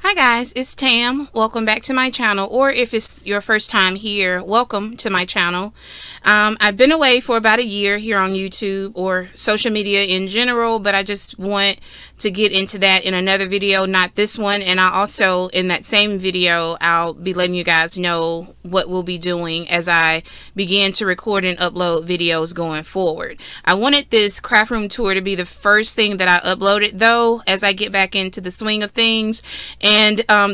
Hi guys, it's Tam. Welcome back to my channel, or if it's your first time here, welcome to my channel. I've been away for about a year here on YouTube or social media in general, but I just want to get into that in another video, not this one. And I also, in that same video, I'll be letting you guys know what we'll be doing as I begin to record and upload videos going forward. I wanted this craft room tour to be the first thing that I uploaded though, as I get back into the swing of things. And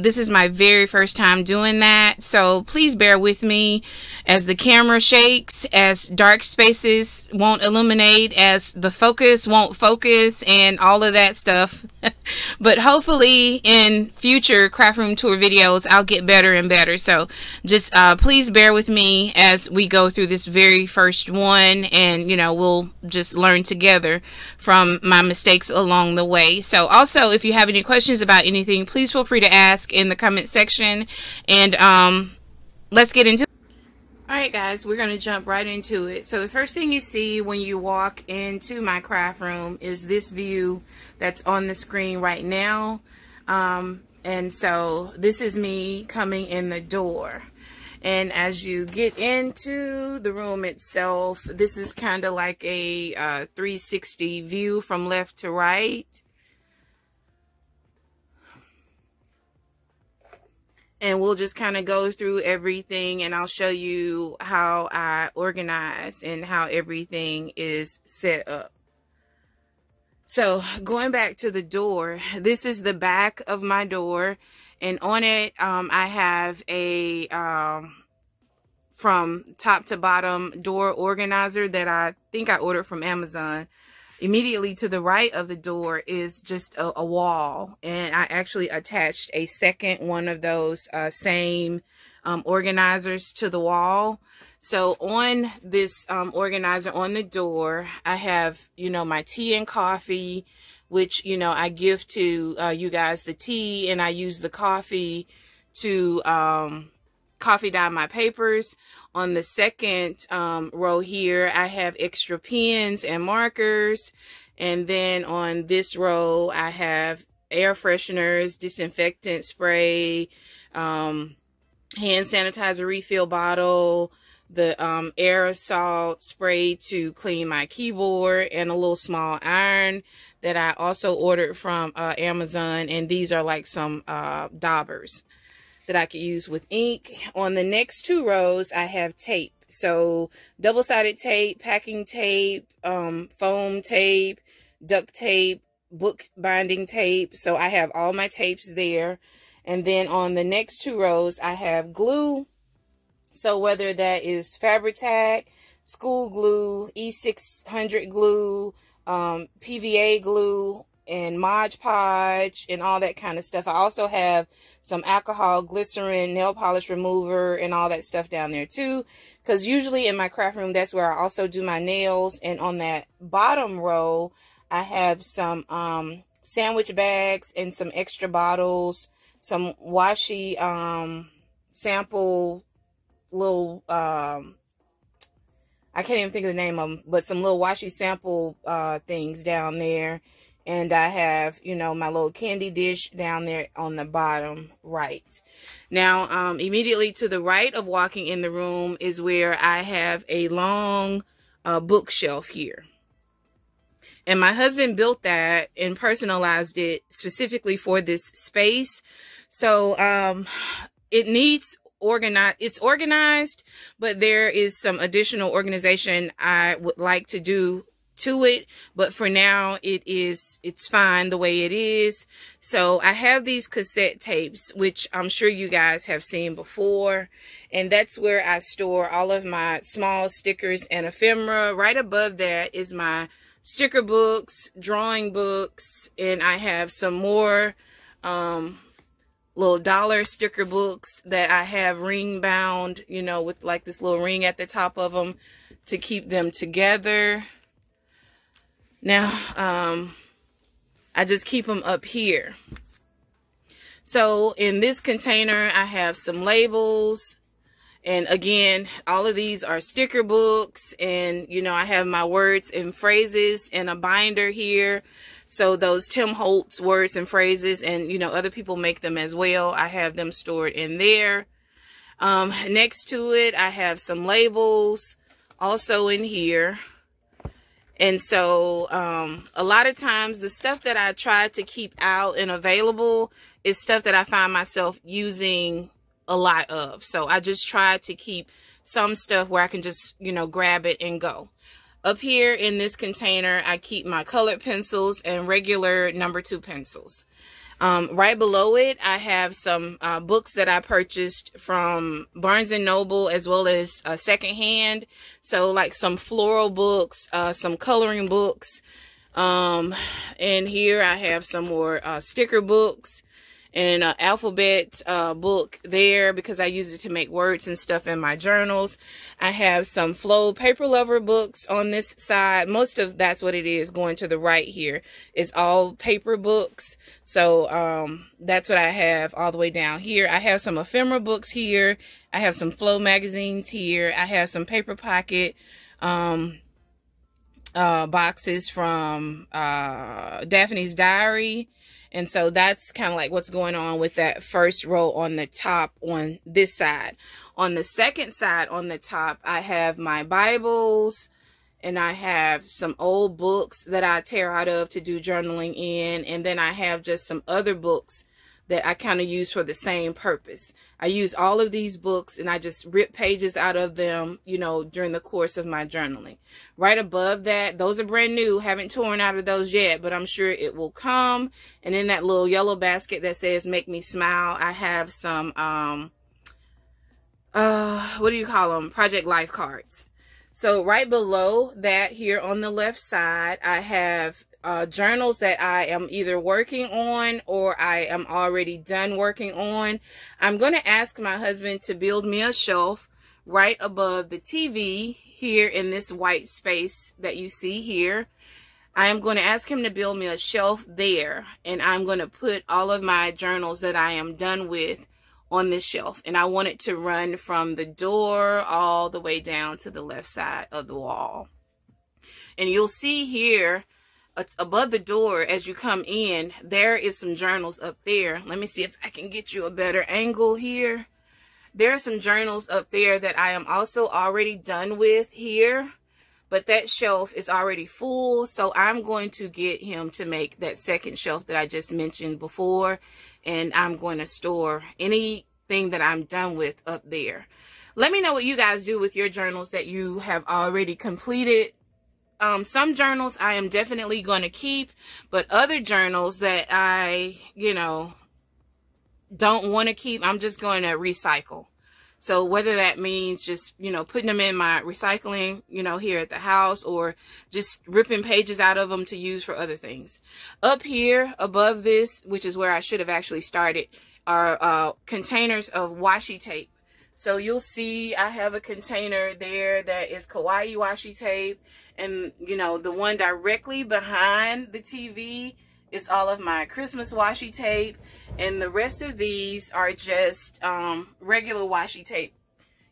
this is my very first time doing that, so please bear with me as the camera shakes, as dark spaces won't illuminate, as the focus won't focus, and all of that stuff. But hopefully in future craft room tour videos I'll get better and better, so just please bear with me as we go through this very first one, and you know, we'll just learn together from my mistakes along the way. So also, if you have any questions about anything, please feel free to ask in the comment section, and let's get into it. Alright guys, we're going to jump right into it. So the first thing you see when you walk into my craft room is this view that's on the screen right now. And so this is me coming in the door. And as you get into the room itself, this is kind of like a 360 view from left to right. And we'll just kind of go through everything, and I'll show you how I organize and how everything is set up. So going back to the door, this is the back of my door, and on it I have a from top to bottom door organizer that I think I ordered from Amazon. Immediately to the right of the door is just a wall, and I actually attached a second one of those same organizers to the wall. So on this organizer on the door, I have, you know, my tea and coffee, which, you know, I give to you guys the tea, and I use the coffee to coffee down my papers. On the second row here, I have extra pens and markers. And then on this row, I have air fresheners, disinfectant spray, hand sanitizer refill bottle, the aerosol spray to clean my keyboard, and a little small iron that I also ordered from Amazon. And these are like some daubers that I could use with ink. On the next two rows, I have tape. So double-sided tape, packing tape, foam tape, duct tape, book binding tape. So I have all my tapes there. And then on the next two rows, I have glue. So whether that is Fabri-Tac, school glue, E600 glue, PVA glue, and Mod Podge, and all that kind of stuff. I also have some alcohol, glycerin, nail polish remover, and all that stuff down there too, because usually in my craft room, that's where I also do my nails. And on that bottom row, I have some sandwich bags and some extra bottles, some washi sample little I can't even think of the name of them, but some little washi sample things down there. And I have, you know, my little candy dish down there on the bottom right. Now, immediately to the right of walking in the room is where I have a long bookshelf here. And my husband built that and personalized it specifically for this space. So it needs organized. It's organized, but there is some additional organization I would like to do to it, but for now it's fine the way it is. So I have these cassette tapes, which I'm sure you guys have seen before, and that's where I store all of my small stickers and ephemera. Right above that is my sticker books, drawing books, and I have some more little dollar sticker books that I have ring bound, you know, with like this little ring at the top of them to keep them together. Now, I just keep them up here. So in this container, I have some labels. And again, all of these are sticker books. And, you know, I have my words and phrases in a binder here. So those Tim Holtz words and phrases, and you know, other people make them as well, I have them stored in there. Next to it, I have some labels also in here. And so a lot of times the stuff that I try to keep out and available is stuff that I find myself using a lot of. So I just try to keep some stuff where I can just, you know, grab it and go. Up here in this container, I keep my colored pencils and regular number 2 pencils. Right below it, I have some books that I purchased from Barnes & Noble as well as secondhand. So like some floral books, some coloring books. And here I have some more sticker books and an alphabet book there because I use it to make words and stuff in my journals. I have some Flow Paper Lover books on this side. Most of that's what it is going to the right here. It's all paper books. So that's what I have all the way down here. I have some ephemera books here. I have some Flow magazines here. I have some Paper Pocket boxes from Daphne's Diary. And so that's kind of like what's going on with that first row on the top on this side. On the second side on the top, I have my Bibles and I have some old books that I tear out of to do journaling in. And then I have just some other books that I kind of use for the same purpose. I use all of these books and I just rip pages out of them, you know, during the course of my journaling. Right above that, those are brand new, haven't torn out of those yet, but I'm sure it will come. And in that little yellow basket that says Make Me Smile, I have some, what do you call them? Project Life cards. So right below that here on the left side, I have journals that I am either working on or I am already done working on. I'm going to ask my husband to build me a shelf right above the TV here in this white space that you see here. I am going to ask him to build me a shelf there, and I'm going to put all of my journals that I am done with on this shelf. And I want it to run from the door all the way down to the left side of the wall. And you'll see here above the door as you come in, there is some journals up there. Let me see if I can get you a better angle here. There are some journals up there that I am also already done with here, but that shelf is already full. So I'm going to get him to make that second shelf that I just mentioned before, and I'm going to store anything that I'm done with up there. Let me know what you guys do with your journals that you have already completed. Some journals I am definitely going to keep, but other journals that I, you know, don't want to keep, I'm just going to recycle. So whether that means just, you know, putting them in my recycling, you know, here at the house, or just ripping pages out of them to use for other things. Up here above this, which is where I should have actually started, are containers of washi tape. So you'll see I have a container there that is kawaii washi tape. And, you know, the one directly behind the TV is all of my Christmas washi tape. And the rest of these are just regular washi tape,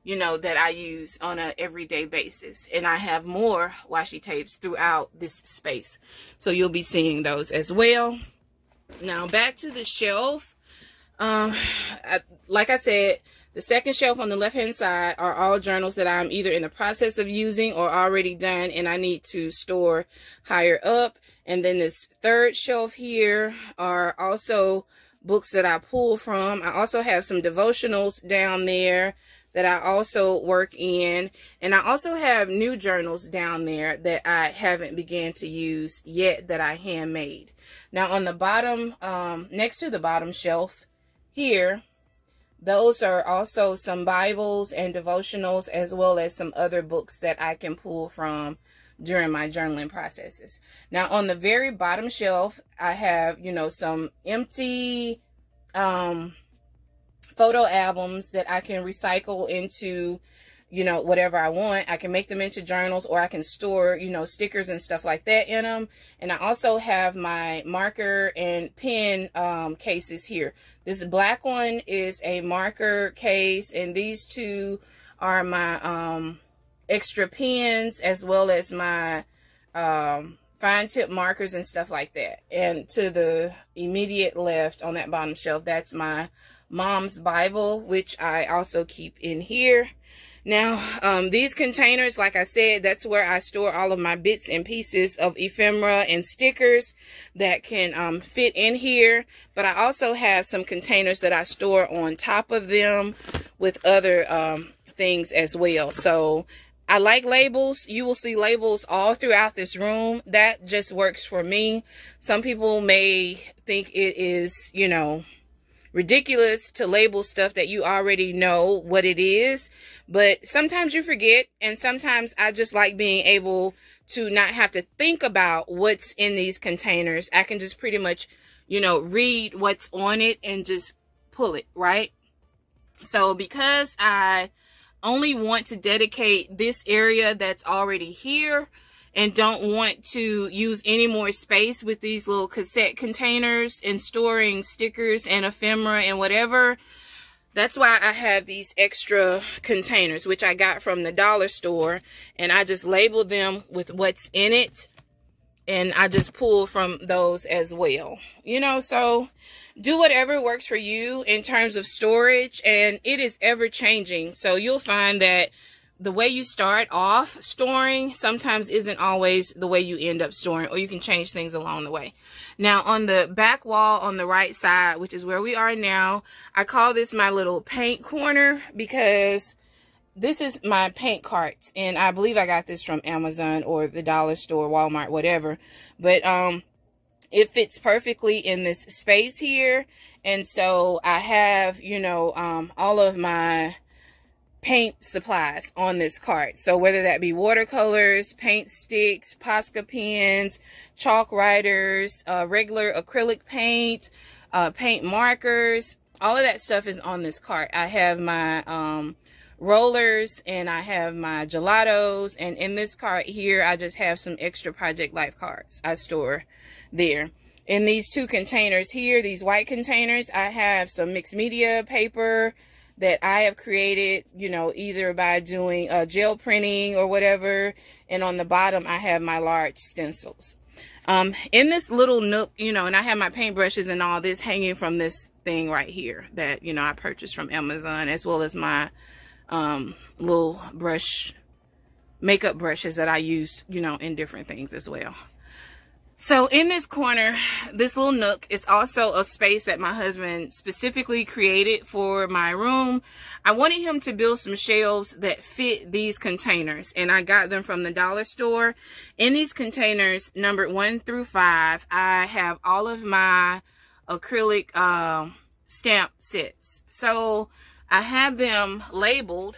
you know, that I use on an everyday basis. And I have more washi tapes throughout this space. So you'll be seeing those as well. Now back to the shelf. Like I said, the second shelf on the left-hand side are all journals that I'm either in the process of using or already done and I need to store higher up. And then this third shelf here are also books that I pull from. I also have some devotionals down there that I also work in. And I also have new journals down there that I haven't began to use yet that I handmade. Now on the bottom, next to the bottom shelf here, those are also some Bibles and devotionals, as well as some other books that I can pull from during my journaling processes. Now, on the very bottom shelf, I have, you know, some empty photo albums that I can recycle into, you know, whatever I want. I can make them into journals, or I can store, you know, stickers and stuff like that in them. And I also have my marker and pen cases here. This black one is a marker case, and these two are my extra pens, as well as my fine tip markers and stuff like that. And to the immediate left on that bottom shelf, that's my mom's Bible, which I also keep in here. Now, these containers, like I said, that's where I store all of my bits and pieces of ephemera and stickers that can fit in here. But I also have some containers that I store on top of them with other things as well. So I like labels. You will see labels all throughout this room. That just works for me. Some people may think it is, you know, ridiculous to label stuff that you already know what it is, but sometimes you forget, and sometimes I just like being able to not have to think about what's in these containers. I can just pretty much, you know, read what's on it and just pull it, right? So because I only want to dedicate this area that's already here and don't want to use any more space with these little cassette containers and storing stickers and ephemera and whatever, that's why I have these extra containers, which I got from the dollar store, and I just label them with what's in it, and I just pull from those as well. You know, so do whatever works for you in terms of storage, and it is ever changing. So you'll find that the way you start off storing sometimes isn't always the way you end up storing, or you can change things along the way. Now, on the back wall on the right side, which is where we are now, I call this my little paint corner because this is my paint cart, and I believe I got this from Amazon or the dollar store, Walmart, whatever. But it fits perfectly in this space here, and so I have, you know, all of my paint supplies on this cart. So whether that be watercolors, paint sticks, Posca pens, chalk writers, regular acrylic paint, paint markers, all of that stuff is on this cart. I have my rollers, and I have my gelatos, and in this cart here I just have some extra Project Life cards I store there. In these two containers here, these white containers, I have some mixed media paper that I have created, you know, either by doing gel printing or whatever. And on the bottom, I have my large stencils. In this little nook, you know, and I have my paintbrushes and all this hanging from this thing right here that, you know, I purchased from Amazon, as well as my little makeup brushes that I use, you know, in different things as well. So in this corner, this little nook is also a space that my husband specifically created for my room. I wanted him to build some shelves that fit these containers, and I got them from the dollar store. In these containers, numbered 1 through 5, I have all of my acrylic stamp sets. So I have them labeled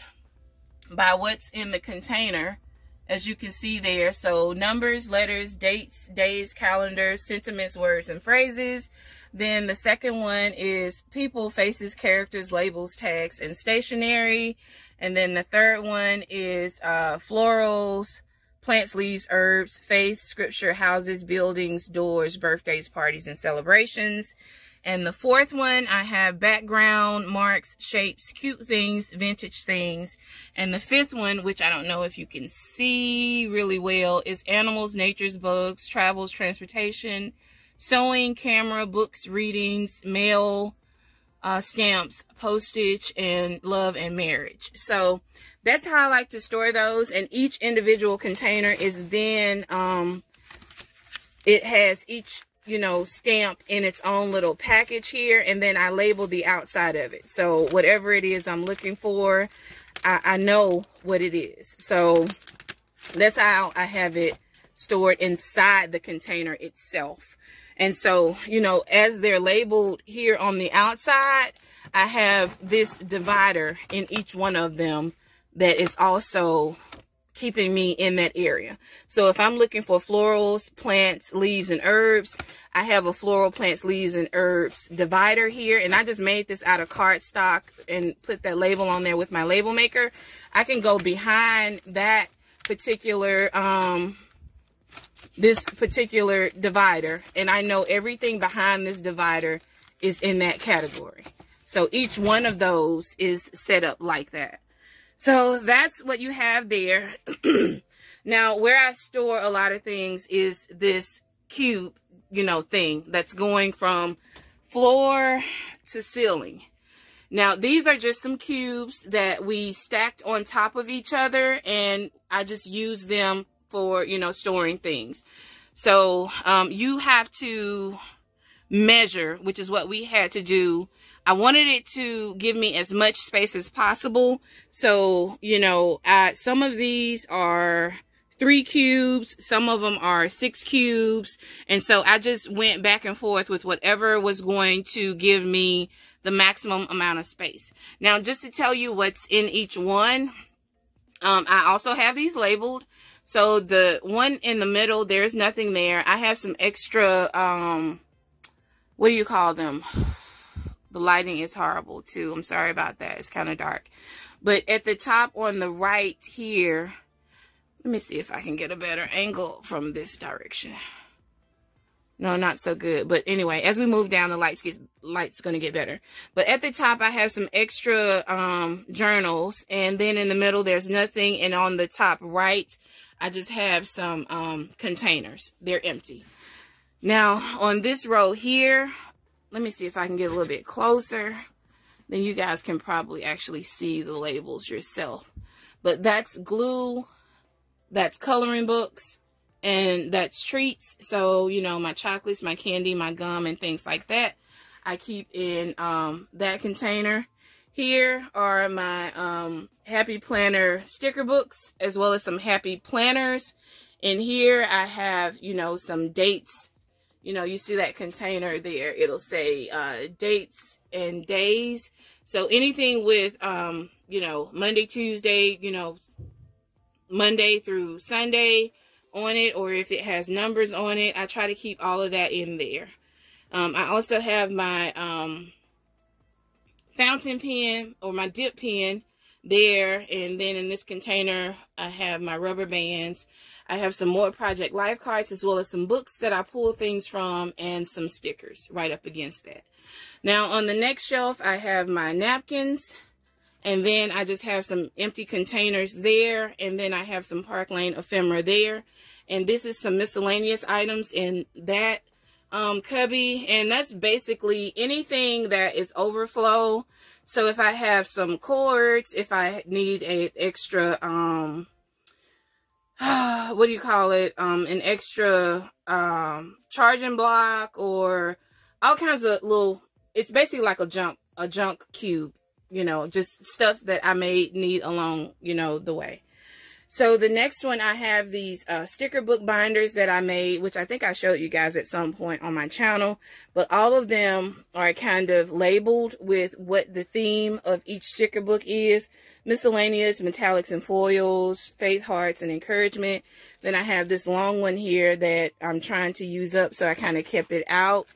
by what's in the container, as you can see there. So numbers, letters, dates, days, calendars, sentiments, words, and phrases. Then the second one is people, faces, characters, labels, tags, and stationery. And then the third one is florals, plants, leaves, herbs, faith, scripture, houses, buildings, doors, birthdays, parties, and celebrations. And the fourth one, I have background, marks, shapes, cute things, vintage things. And the fifth one, which I don't know if you can see really well, is animals, nature's bugs, travels, transportation, sewing, camera, books, readings, mail, stamps, postage, and love and marriage. So that's how I like to store those. And each individual container is then, it has each, you know, stamp in its own little package here, and then I label the outside of it. So whatever it is I'm looking for, I know what it is. So that's how I have it stored inside the container itself. And so, you know, as they're labeled here on the outside, I have this divider in each one of them that is also keeping me in that area. So if I'm looking for florals, plants, leaves, and herbs, I have a floral, plants, leaves, and herbs divider here. And I just made this out of cardstock and put that label on there with my label maker. I can go behind that particular, this particular divider, and I know everything behind this divider is in that category. So each one of those is set up like that. So that's what you have there. Now, where I store a lot of things is this cube, thing that's going from floor to ceiling. Now, these are just some cubes that we stacked on top of each other, and I just use them for, storing things. So, you have to measure, which is what we had to do. I wanted it to give me as much space as possible. So, some of these are 3 cubes, some of them are 6 cubes. And so I just went back and forth with whatever was going to give me the maximum amount of space. Now, just to tell you what's in each one, I also have these labeled. So the one in the middle, there's nothing there. I have some extra, what do you call them? The lighting is horrible too. I'm sorry about that. It's kind of dark. But at the top on the right here, let me see if I can get a better angle from this direction. No, not so good. But anyway, as we move down, the light's going to get better. But at the top, I have some extra journals. And then in the middle, there's nothing. And on the top right, I just have some containers. They're empty. Now, on this row here, let me see if I can get a little bit closer. Then you guys can probably actually see the labels yourself. But that's glue. That's coloring books. And that's treats. So, my chocolates, my candy, my gum, and things like that, I keep in that container. Here are my Happy Planner sticker books, as well as some Happy Planners. And here I have, some dates. You see that container there. It'll say dates and days. So anything with, Monday, Tuesday, Monday through Sunday on it, or if it has numbers on it, I try to keep all of that in there. I also have my fountain pen or my dip pen there, and then in this container I have my rubber bands. I have some more Project Life cards, as well as some books that I pull things from, and some stickers right up against that. Now on the next shelf I have my napkins, and then I just have some empty containers there, and then I have some Park Lane ephemera there. And this is some miscellaneous items in that cubby. And that's basically anything that is overflow. So if I have some cords, if I need an extra, what do you call it? An extra charging block, or all kinds of little, it's basically like a junk cube. Just stuff that I may need along, the way. So the next one, I have these sticker book binders that I made, which I think I showed you guys at some point on my channel. But all of them are kind of labeled with what the theme of each sticker book is. Miscellaneous, metallics and foils, faith, hearts, and encouragement. Then I have this long one here that I'm trying to use up, so I kind of kept it out.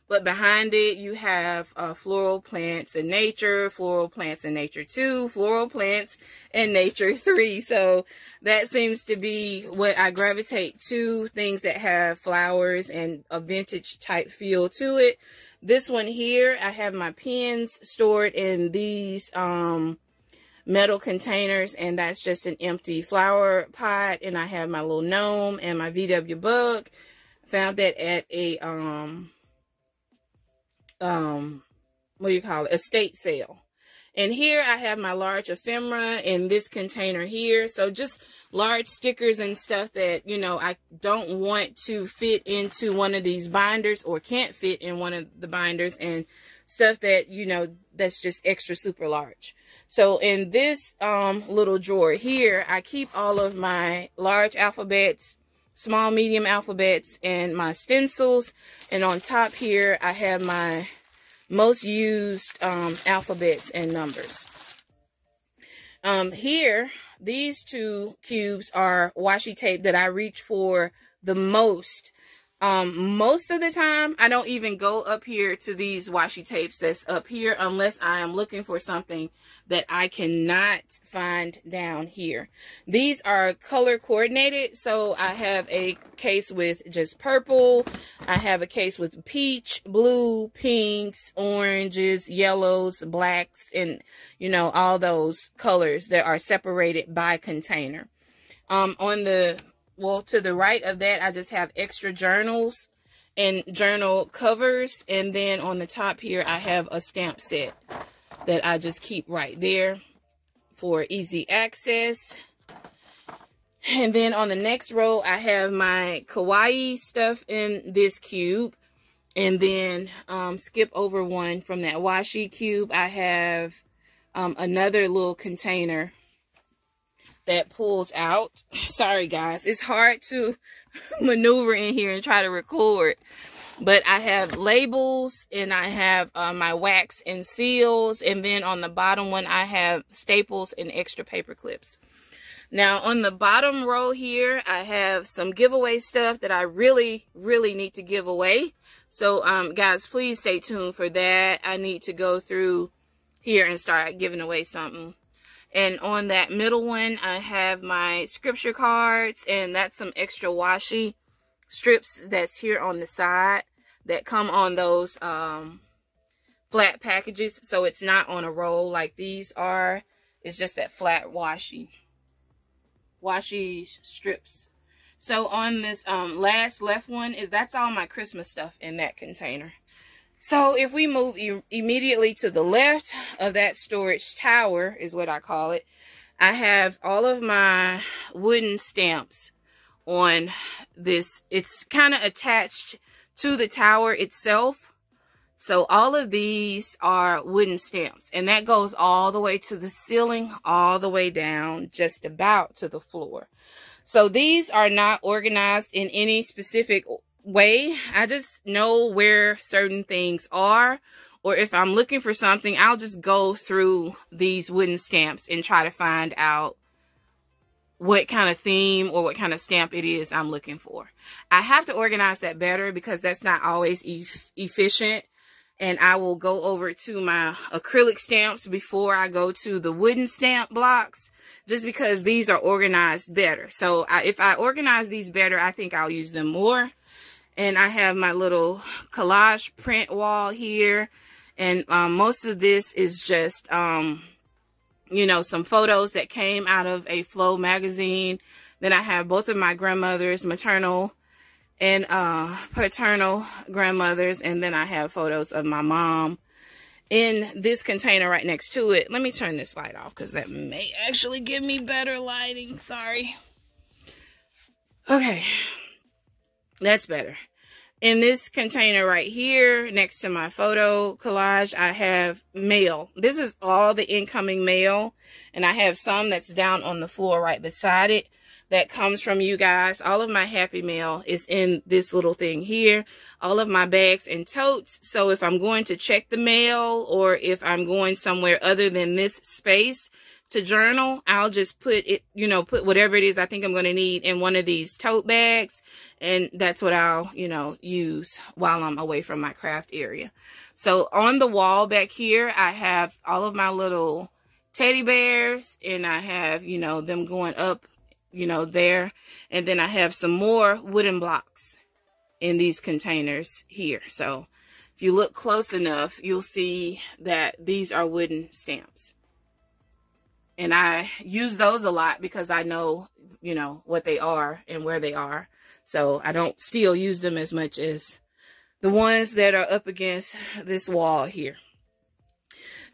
But behind it, you have floral plants and nature, floral plants and nature 2, floral plants and nature 3. So that seems to be what I gravitate to, things that have flowers and a vintage type feel to it. This one here, I have my pens stored in these metal containers, and that's just an empty flower pot. And I have my little gnome and my VW bug. Found that at a what do you call it, estate sale. And here I have my large ephemera in this container here. So just large stickers and stuff that, I don't want to fit into one of these binders, or can't fit in one of the binders, and stuff that, that's just extra super large. So in this little drawer here, I keep all of my large alphabets, small, medium alphabets, and my stencils. And on top here, I have my most used alphabets and numbers. Here, these 2 cubes are washi tape that I reach for the most. Most of the time, I don't even go up here to these washi tapes that's up here, unless I am looking for something that I cannot find down here. These are color coordinated, so I have a case with just purple. I have a case with peach, blue, pinks, oranges, yellows, blacks, and, all those colors that are separated by container. To the right of that, I just have extra journals and journal covers. And then on the top here, I have a stamp set that I just keep right there for easy access. And then on the next row, I have my kawaii stuff in this cube. And then skip over one from that washi cube. I have another little container that pulls out. Sorry guys, it's hard to maneuver in here and try to record. But I have labels, and I have my wax and seals. And then on the bottom one, I have staples and extra paper clips. Now on the bottom row here, I have some giveaway stuff that I really need to give away. So guys, please stay tuned for that. I need to go through here and start giving away something. And on that middle one, I have my scripture cards, and that's some extra washi strips that's here on the side that come on those flat packages. So it's not on a roll like these are. It's just that flat washi strips. So on this last left one, that's all my Christmas stuff in that container. So if we move immediately to the left of that storage tower, is what I call it, I have all of my wooden stamps on this. It's kind of attached to the tower itself. So all of these are wooden stamps, and that goes all the way to the ceiling, all the way down just about to the floor. So these are not organized in any specific way. I just know where certain things are, or if I'm looking for something, I'll just go through these wooden stamps and try to find out what kind of theme or what kind of stamp it is I'm looking for. I have to organize that better because that's not always efficient. And I will go over to my acrylic stamps before I go to the wooden stamp blocks, just because these are organized better. So if I organize these better, I think I'll use them more. And I have my little collage print wall here. And most of this is just, you know, some photos that came out of a Flow magazine. Then I have both of my grandmothers, maternal and paternal grandmothers. And then I have photos of my mom in this container right next to it. Let me turn this light off because that may actually give me better lighting. Sorry. Okay. That's better. In this container right here, next to my photo collage, I have mail. This is all the incoming mail. And I have some that's down on the floor right beside it that comes from you guys. All of my happy mail is in this little thing here. All of my bags and totes. So if I'm going to check the mail, or if I'm going somewhere other than this space to journal, I'll just put it, you know, put whatever it is I think I'm going to need in one of these tote bags. And that's what I'll, you know, use while I'm away from my craft area. So on the wall back here, I have all of my little teddy bears, and I have, you know, them going up, you know, there. And then I have some more wooden blocks in these containers here. So if you look close enough, you'll see that these are wooden stamps. And I use those a lot because I know, you know, what they are and where they are. So I don't still use them as much as the ones that are up against this wall here.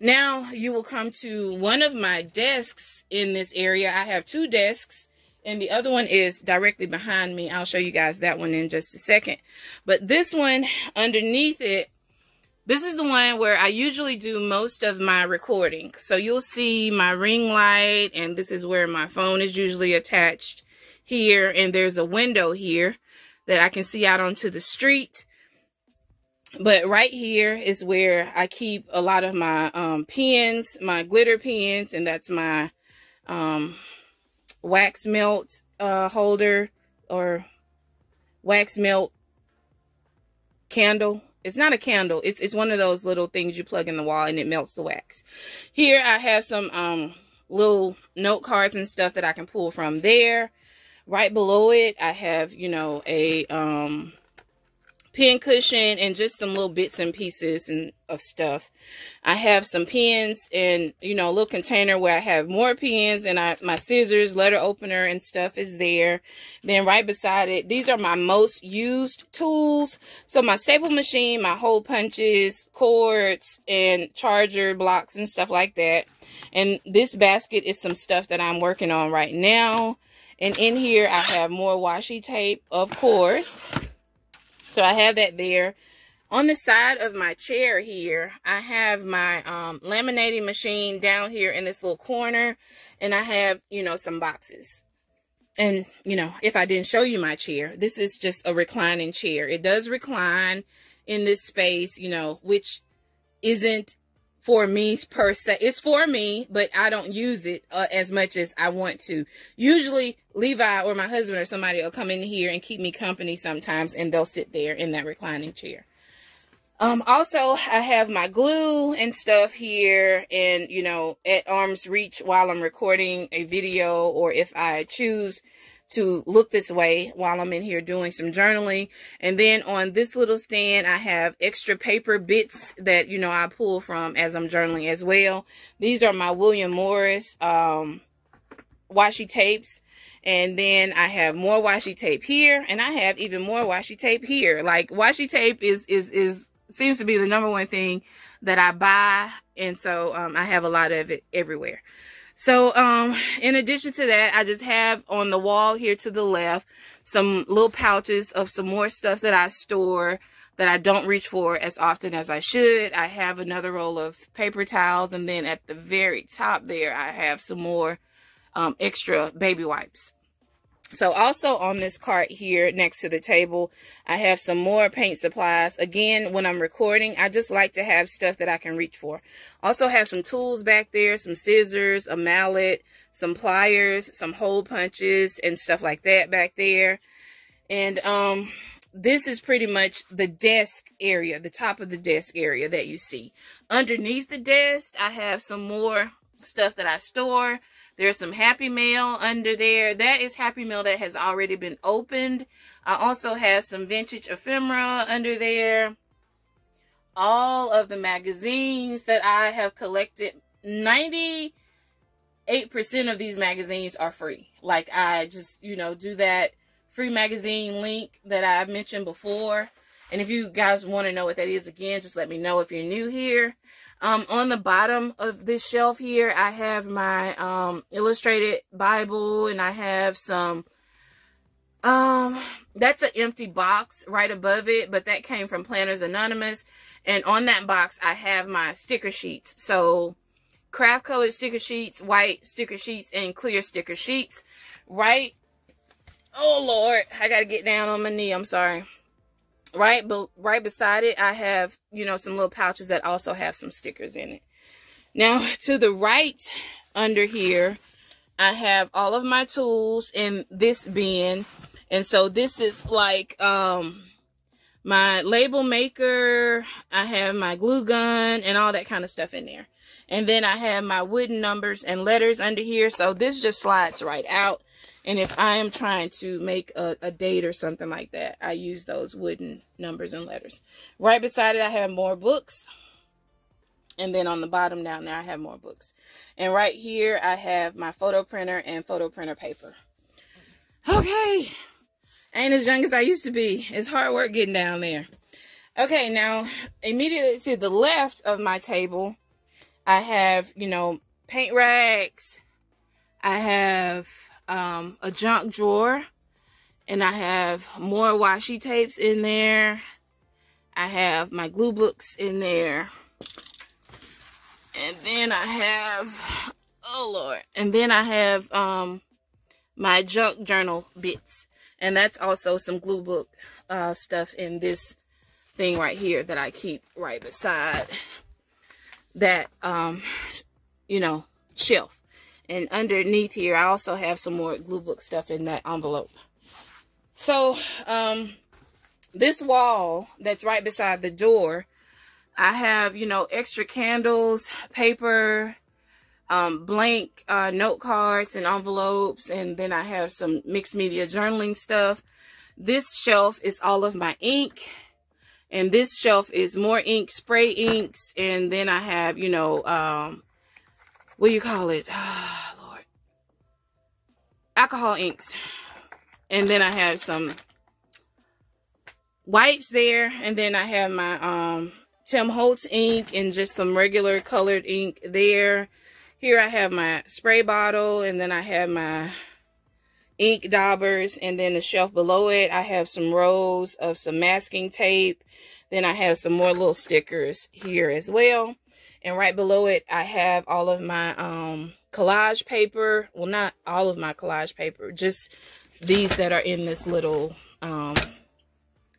Now you will come to one of my desks in this area. I have two desks, and the other one is directly behind me. I'll show you guys that one in just a second. But this one underneath it, this is the one where I usually do most of my recording. So you'll see my ring light, and this is where my phone is usually attached here. And there's a window here that I can see out onto the street. But right here is where I keep a lot of my pens, my glitter pens, and that's my wax melt holder, or wax melt candle. It's not a candle. It's one of those little things you plug in the wall and it melts the wax. Here I have some little note cards and stuff that I can pull from there. Right below it, I have, you know, a pen cushion and just some little bits and pieces of stuff. I have some pens and, you know, a little container where I have more pens, and my scissors, letter opener and stuff is there. Then right beside it, these are my most used tools. So my staple machine, my hole punches, cords, and charger blocks and stuff like that. And this basket is some stuff that I'm working on right now. And in here, I have more washi tape, of course. So I have that there. On the side of my chair here, I have my laminating machine down here in this little corner. And I have, you know, some boxes. And, you know, if I didn't show you my chair, this is just a reclining chair. It does recline in this space, you know, which isn't for me per se. It's for me, but I don't use it as much as I want to. Usually Levi or my husband or somebody will come in here and keep me company sometimes, and they'll sit there in that reclining chair. Also, I have my glue and stuff here, and, you know, at arm's reach while I'm recording a video, or if I choose to look this way while I'm in here doing some journaling. And then on this little stand, I have extra paper bits that, you know, I pull from as I'm journaling as well. These are my William Morris washi tapes. And then I have more washi tape here, and I have even more washi tape here. Like, washi tape seems to be the #1 thing that I buy. And so I have a lot of it everywhere. So, in addition to that, I just have on the wall here to the left some little pouches of some more stuff that I store that I don't reach for as often as I should. I have another roll of paper towels, and then at the very top there, I have some more extra baby wipes. So also on this cart here next to the table, I have some more paint supplies. Again, when I'm recording, I just like to have stuff that I can reach for. Also have some tools back there, some scissors, a mallet, some pliers, some hole punches, and stuff like that back there. And this is pretty much the desk area, the top of the desk area that you see. Underneath the desk, I have some more stuff that I store. There's some Happy Mail under there. That is Happy Mail that has already been opened. I also have some vintage ephemera under there. All of the magazines that I have collected. 98% of these magazines are free. Like, I just, you know, do that free magazine link that I've mentioned before. And if you guys want to know what that is, again, just let me know if you're new here. On the bottom of this shelf here, I have my illustrated Bible, and I have some, that's an empty box right above it, but that came from Planners Anonymous. And on that box, I have my sticker sheets. So, craft colored sticker sheets, white sticker sheets, and clear sticker sheets. Right, oh Lord, I gotta get down on my knee, I'm sorry. Right beside it, I have, you know, some little pouches that also have some stickers in it. Now, to the right under here, I have all of my tools in this bin. And so this is like my label maker. I have my glue gun and all that kind of stuff in there. And then I have my wooden numbers and letters under here. So this just slides right out. And if I am trying to make a date or something like that, I use those wooden numbers and letters. Right beside it, I have more books. And then on the bottom down there, I have more books. And right here, I have my photo printer and photo printer paper. Okay. I ain't as young as I used to be. It's hard work getting down there. Okay, now, immediately to the left of my table, I have, you know, paint racks. I have a junk drawer, and I have more washi tapes in there. I have my glue books in there, and then I have, oh Lord, and then I have my junk journal bits, and that's also some glue book stuff in this thing right here that I keep right beside that you know, shelf. And underneath here, I also have some more glue book stuff in that envelope. So, this wall that's right beside the door, I have, you know, extra candles, paper, blank note cards and envelopes, and then I have some mixed media journaling stuff. This shelf is all of my ink And this shelf is more ink, spray inks. And then I have, you know, what do you call it? Oh, Lord. Alcohol inks. And then I have some wipes there. And then I have my Tim Holtz ink and just some regular colored ink there. Here I have my spray bottle. And then I have my ink daubers. And then the shelf below it, I have some rows of some masking tape. Then I have some more little stickers here as well. And right below it, I have all of my collage paper. Well, not all of my collage paper, just these that are in this little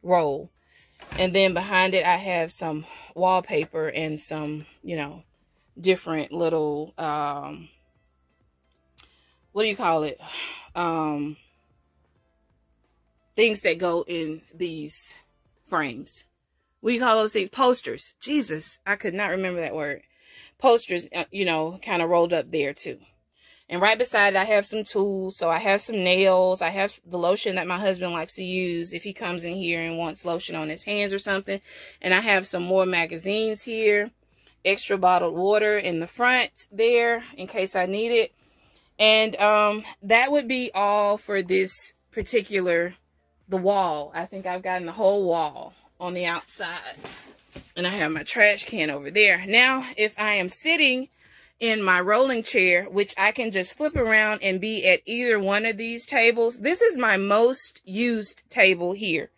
roll. And then behind it, I have some wallpaper and some, you know, different little, what do you call it? Things that go in these frames. What do you call those things? Posters. Jesus, I could not remember that word. Posters, you know, kind of rolled up there too. And right beside it, I have some tools. So I have some nails. I have the lotion that my husband likes to use if he comes in here and wants lotion on his hands or something. And I have some more magazines here. Extra bottled water in the front there in case I need it. And that would be all for this particular, the wall. I think I've gotten the whole wall on the outside. And I have my trash can over there. Now, if I am sitting in my rolling chair, which I can just flip around and be at either one of these tables. This is my most used table here.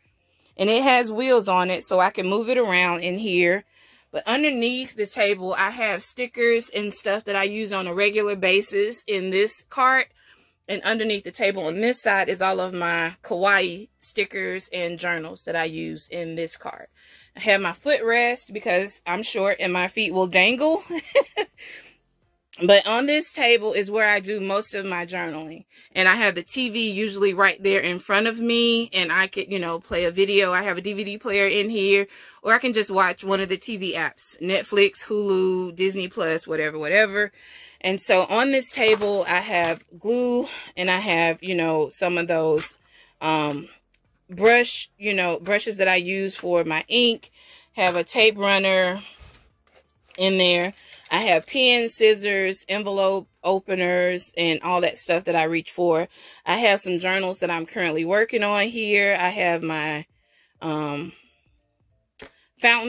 And it has wheels on it, so I can move it around in here. But underneath the table, I have stickers and stuff that I use on a regular basis in this cart. And underneath the table on this side is all of my kawaii stickers and journals that I use in this cart. I have my footrest because I'm short and my feet will dangle. But on this table is where I do most of my journaling. And I have the TV usually right there in front of me. And I could, you know, play a video. I have a DVD player in here. Or I can just watch one of the TV apps. Netflix, Hulu, Disney Plus, whatever. And so on this table, I have glue. And I have, you know, some of those brushes that I use for my ink. Have a tape runner in there. I have pens, scissors, envelope openers, and all that stuff that I reach for. I have some journals that I'm currently working on here. I have my fountain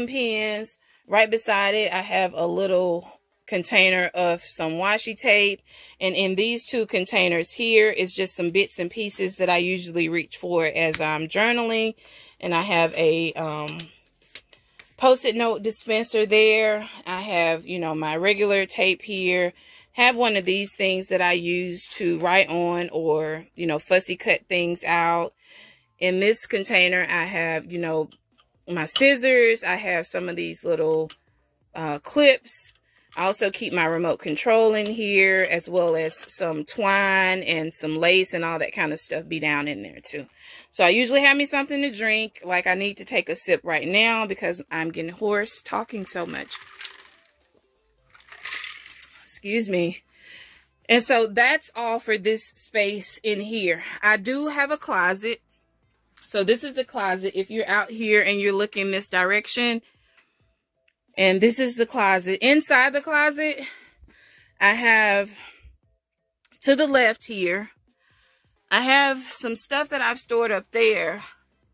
pens. Right beside it, I have a little container of some washi tape. And in these two containers here is just some bits and pieces that I usually reach for as I'm journaling. And I have a Post-it note dispenser there. I have, you know, my regular tape here. Have one of these things that I use to write on or, you know, fussy cut things out. In this container, I have, you know, my scissors. I have some of these little clips. I also keep my remote control in here, as well as some twine and some lace and all that kind of stuff be down in there too. So I usually have me something to drink. Like I need to take a sip right now because I'm getting hoarse talking so much. Excuse me. And so that's all for this space in here. I do have a closet. So this is the closet. If you're out here and you're looking this direction, and this is the closet. Inside the closet, I have, to the left here, I have some stuff that I've stored up there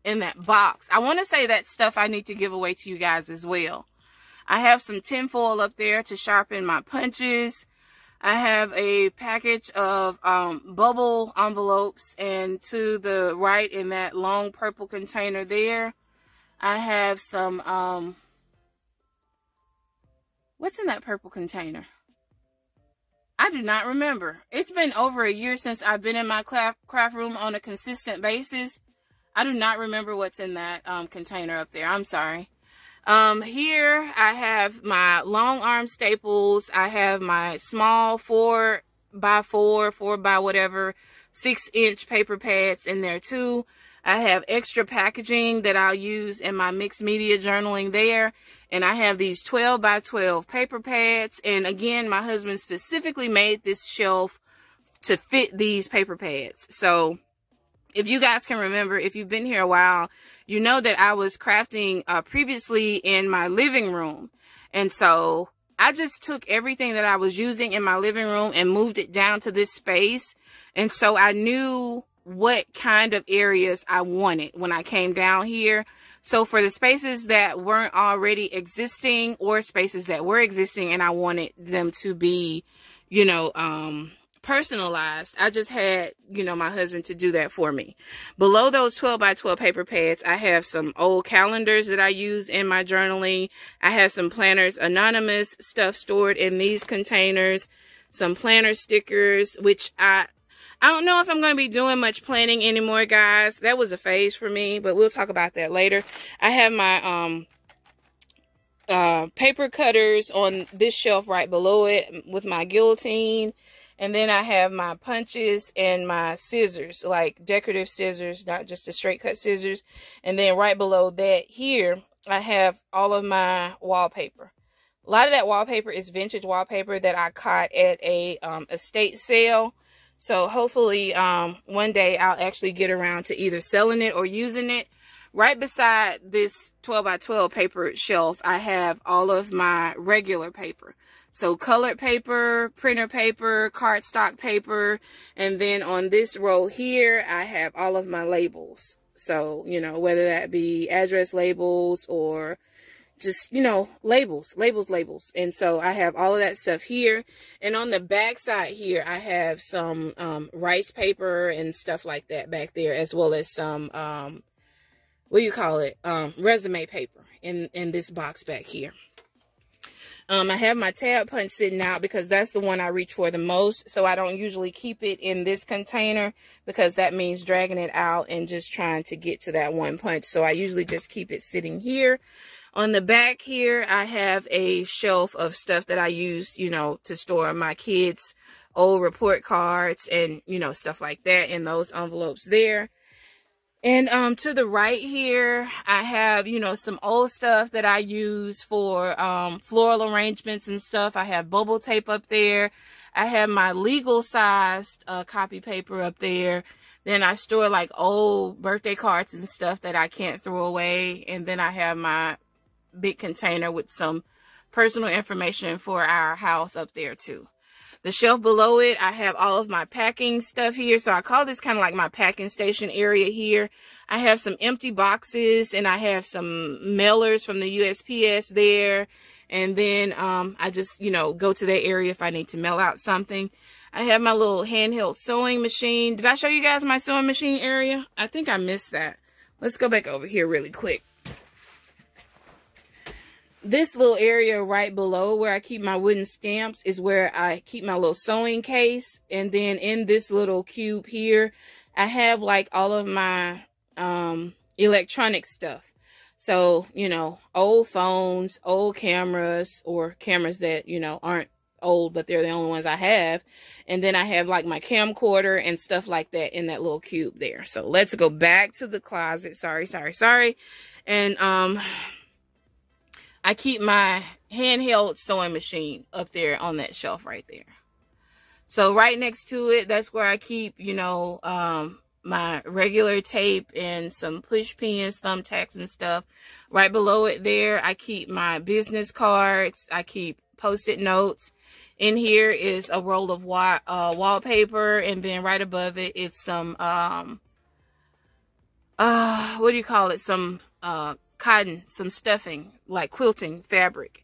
in that box. I want to say that stuff I need to give away to you guys as well. I have some tinfoil up there to sharpen my punches. I have a package of bubble envelopes, and to the right in that long purple container there, I have some... what's in that purple container? I do not remember. It's been over a year since I've been in my craft room on a consistent basis. I do not remember what's in that container up there. I'm sorry. Here I have my long arm staples. I have my small 4x4, 4x whatever, 6-inch paper pads in there too. I have extra packaging that I'll use in my mixed media journaling there. And I have these 12x12 paper pads. And again, my husband specifically made this shelf to fit these paper pads. So if you guys can remember, if you've been here a while, you know that I was crafting previously in my living room. And so I just took everything that I was using in my living room and moved it down to this space. And so I knew what kind of areas I wanted when I came down here. So for the spaces that weren't already existing or spaces that were existing and I wanted them to be, you know, personalized, I just had, you know, my husband to do that for me. Below those 12 by 12 paper pads, I have some old calendars that I use in my journaling. I have some Planners Anonymous stuff stored in these containers, some planner stickers, which I don't know if I'm going to be doing much planning anymore, guys. That was a phase for me, but we'll talk about that later. I have my paper cutters on this shelf right below it with my guillotine. And then I have my punches and my scissors, like decorative scissors, not just the straight cut scissors. And then right below that here, I have all of my wallpaper. A lot of that wallpaper is vintage wallpaper that I caught at a estate sale. So hopefully one day I'll actually get around to either selling it or using it. Right beside this 12 by 12 paper shelf, I have all of my regular paper. So colored paper, printer paper, cardstock paper, and then on this row here, I have all of my labels. So, you know, whether that be address labels or just, you know, labels. And so I have all of that stuff here. And on the back side here, I have some rice paper and stuff like that back there, as well as some, what do you call it? Resume paper in this box back here. I have my tab punch sitting out because that's the one I reach for the most. So I don't usually keep it in this container because that means dragging it out and just trying to get to that one punch. So I usually just keep it sitting here. On the back here, I have a shelf of stuff that I use, you know, to store my kids' old report cards and, you know, stuff like that in those envelopes there. And to the right here, I have, you know, some old stuff that I use for floral arrangements and stuff. I have bubble tape up there. I have my legal sized copy paper up there. Then I store like old birthday cards and stuff that I can't throw away. And then I have my big container with some personal information for our house up there too. The shelf below it, I have all of my packing stuff here. So I call this kind of like my packing station area here. I have some empty boxes and I have some mailers from the USPS there. And then I just, you know, go to that area if I need to mail out something. I have my little handheld sewing machine. Did I show you guys my sewing machine area? I think I missed that. Let's go back over here really quick. This little area right below where I keep my wooden stamps is where I keep my little sewing case. And then in this little cube here, I have like all of my electronic stuff. So, you know, old phones, old cameras, or cameras that, you know, aren't old, but they're the only ones I have. And then I have like my camcorder and stuff like that in that little cube there. So let's go back to the closet. Sorry. And I keep my handheld sewing machine up there on that shelf right there. So right next to it, that's where I keep, you know, my regular tape and some push pins, thumbtacks and stuff. Right below it there, I keep my business cards. I keep Post-it notes. In here is a roll of wallpaper. And then right above it, it's some, what do you call it? Some, cotton, some stuffing, like quilting fabric,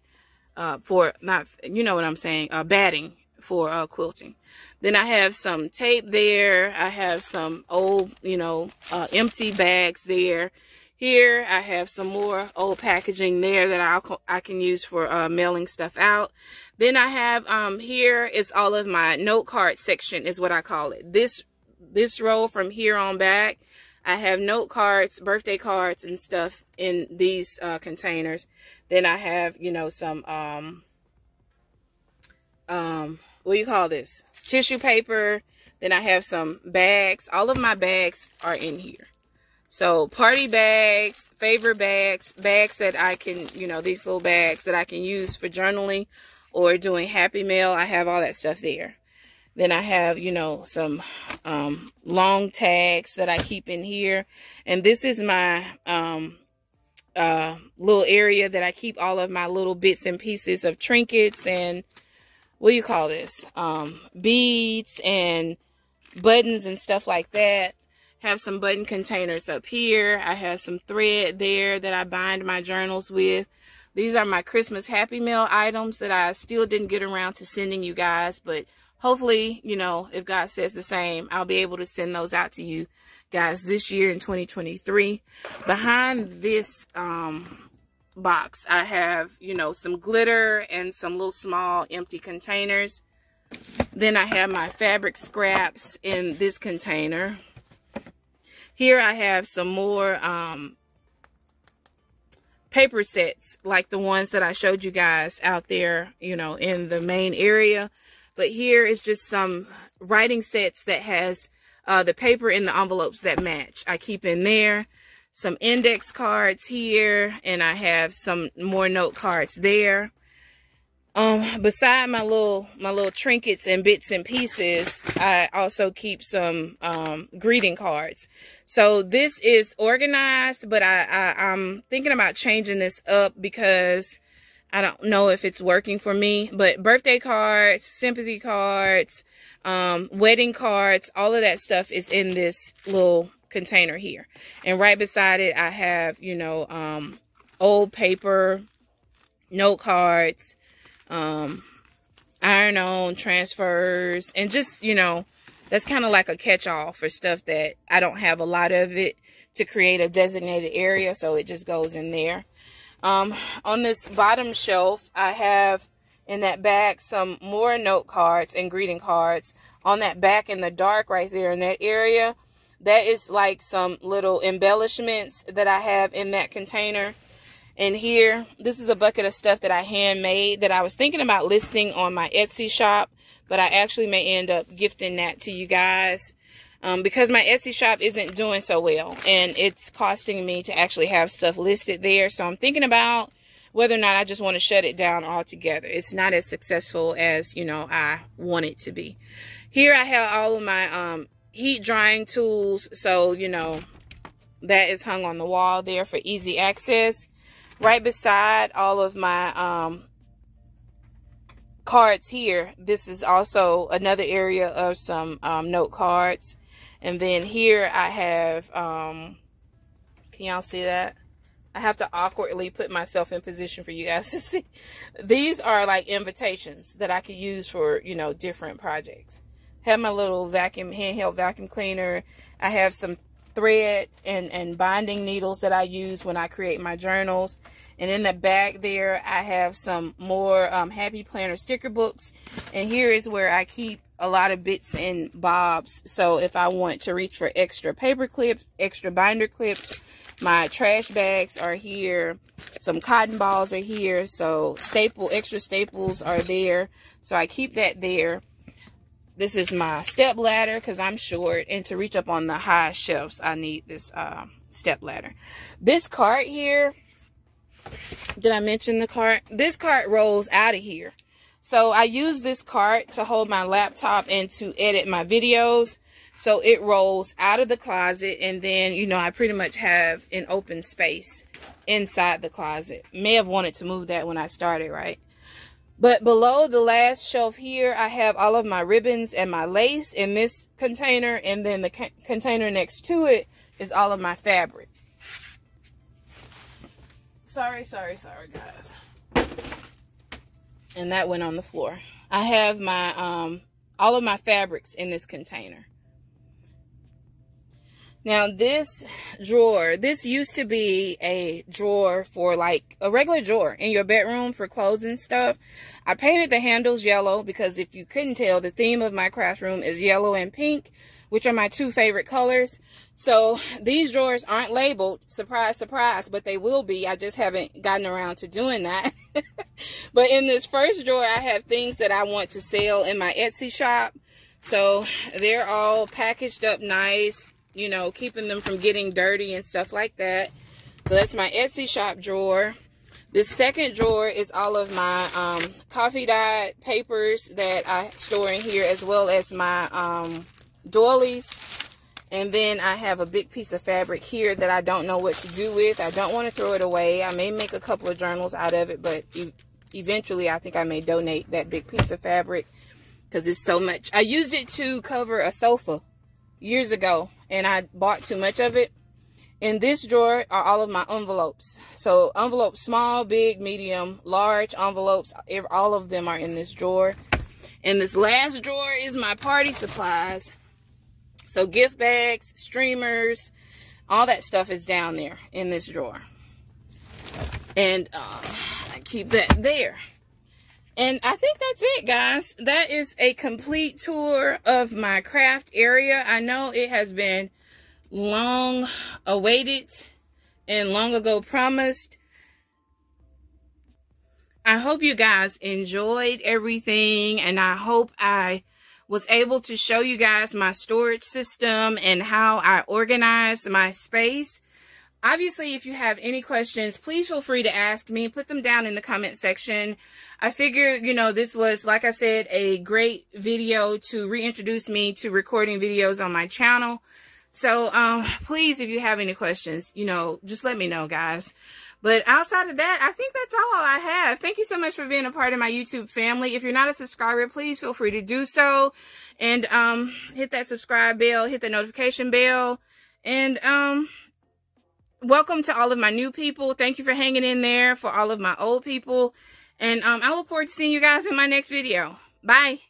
for not, you know what I'm saying, batting for quilting. Then I have some tape there. I have some old, you know, empty bags there. Here I have some more old packaging there that I can use for mailing stuff out. Then I have here is all of my note card section is what I call it. This row from here on back, I have note cards, birthday cards and stuff in these containers. Then I have, you know, some, what do you call this? Tissue paper. Then I have some bags. All of my bags are in here. So party bags, favor bags, bags that I can, you know, these little bags that I can use for journaling or doing happy mail. I have all that stuff there. Then I have, you know, some long tags that I keep in here. And this is my little area that I keep all of my little bits and pieces of trinkets and, what do you call this? Beads and buttons and stuff like that. Have some button containers up here. I have some thread there that I bind my journals with. These are my Christmas Happy Meal items that I still didn't get around to sending you guys, but hopefully, you know, if God says the same, I'll be able to send those out to you guys this year in 2023. Behind this box, I have, you know, some glitter and some little small empty containers. Then I have my fabric scraps in this container. Here I have some more paper sets like the ones that I showed you guys out there, you know, in the main area. But here is just some writing sets that has the paper in the envelopes that match. I keep in there some index cards here, and I have some more note cards there. Beside my little trinkets and bits and pieces, I also keep some greeting cards. So this is organized, but I'm thinking about changing this up because I don't know if it's working for me. But birthday cards, sympathy cards, wedding cards, all of that stuff is in this little container here. And right beside it, I have, you know, old paper, note cards, iron-on transfers, and just, you know, that's kind of like a catch-all for stuff that I don't have a lot of it to create a designated area, so it just goes in there. On this bottom shelf, I have in that back some more note cards and greeting cards. On that back in the dark right there in that area, that is like some little embellishments that I have in that container. And here, this is a bucket of stuff that I handmade that I was thinking about listing on my Etsy shop, but I actually may end up gifting that to you guys because my Etsy shop isn't doing so well, and it's costing me to actually have stuff listed there. So I'm thinking about whether or not I just want to shut it down altogether. It's not as successful as, you know, I want it to be. Here I have all of my heat drying tools, so, you know, that is hung on the wall there for easy access. Right beside all of my cards here, this is also another area of some note cards. And then here I have, can y'all see that? I have to awkwardly put myself in position for you guys to see. These are like invitations that I could use for, you know, different projects. Have my little handheld vacuum cleaner. I have some thread and binding needles that I use when I create my journals. And in the back there, I have some more Happy Planner sticker books. And here is where I keep a lot of bits and bobs. So if I want to reach for extra paper clips, extra binder clips, my trash bags are here. Some cotton balls are here. So extra staples are there. So I keep that there. This is my step ladder because I'm short, and to reach up on the high shelves, I need this step ladder. This cart here, did I mention the cart? This cart rolls out of here. So I use this cart to hold my laptop and to edit my videos. So it rolls out of the closet, and then, you know, I pretty much have an open space inside the closet. May have wanted to move that when I started, right? But below the last shelf here, I have all of my ribbons and my lace in this container. And then the container next to it is all of my fabric. Sorry, guys. And that went on the floor. I have my all of my fabrics in this container. Now this drawer, this used to be a drawer for like a regular drawer in your bedroom for clothes and stuff. I painted the handles yellow because if you couldn't tell, the theme of my craft room is yellow and pink, which are my two favorite colors. So these drawers aren't labeled, surprise, surprise, but they will be. I just haven't gotten around to doing that. But in this first drawer, I have things that I want to sell in my Etsy shop. So they're all packaged up nice, you know, keeping them from getting dirty and stuff like that. So that's my Etsy shop drawer. This second drawer is all of my coffee dyed papers that I store in here, as well as my doilies. And then I have a big piece of fabric here that I don't know what to do with. I don't want to throw it away. I may make a couple of journals out of it, but eventually I think I may donate that big piece of fabric because it's so much. I used it to cover a sofa years ago, and I bought too much of it. In this drawer are all of my envelopes. So envelopes, small, big, medium, large envelopes, all of them are in this drawer. And this last drawer is my party supplies. So gift bags, streamers, all that stuff is down there in this drawer. And I keep that there. And I think that's it, guys. That is a complete tour of my craft area. I know it has been long awaited and long ago promised. I hope you guys enjoyed everything, and I hope I was able to show you guys my storage system and how I organize my space. Obviously, if you have any questions, please feel free to ask me. Put them down in the comment section. I figure, you know, this was, like I said, a great video to reintroduce me to recording videos on my channel. So, please, if you have any questions, you know, just let me know, guys. But outside of that, I think that's all I have. Thank you so much for being a part of my YouTube family. If you're not a subscriber, please feel free to do so. And hit that subscribe bell, hit the notification bell. And welcome to all of my new people. Thank you for hanging in there for all of my old people. And I look forward to seeing you guys in my next video. Bye.